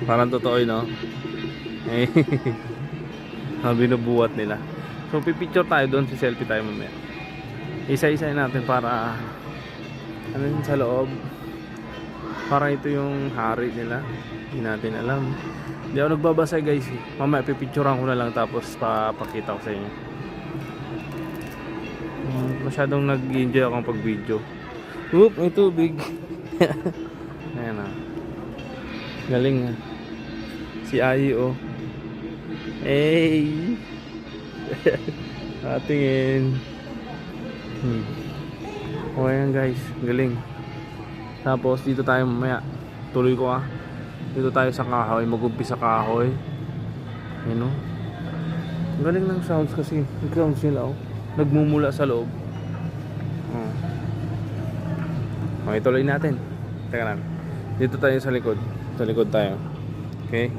Parang totoo yun, no? Eh, binubuhat nila. So pipicture tayo doon, si selfie tayo mamaya. Isa-isa natin para ano yun sa loob. Parang ito yung hari nila. Hindi natin alam. Hindi ako nagbabasa guys. Mamaya pipicturean ko na lang tapos papakita ko sa inyo. Masyadong nag-enjoy akong pag video. Oop, may tubig. Ayan ah. Galing ah. Si Ayi oh. Hey. Atingin. Okay yan guys. Galing. Tapos dito tayo mamaya. Tuloy ko ah. Dito tayo sa kahoy. Mag-umpisa sa kahoy. Ayan oh. Galing ng sounds kasi. Nag-sounds nila oh. Nagmumula sa loob. Oh. Okay, tuloy natin. Teka lang. Dito tayo sa likod. Sa likod tayo. Okay.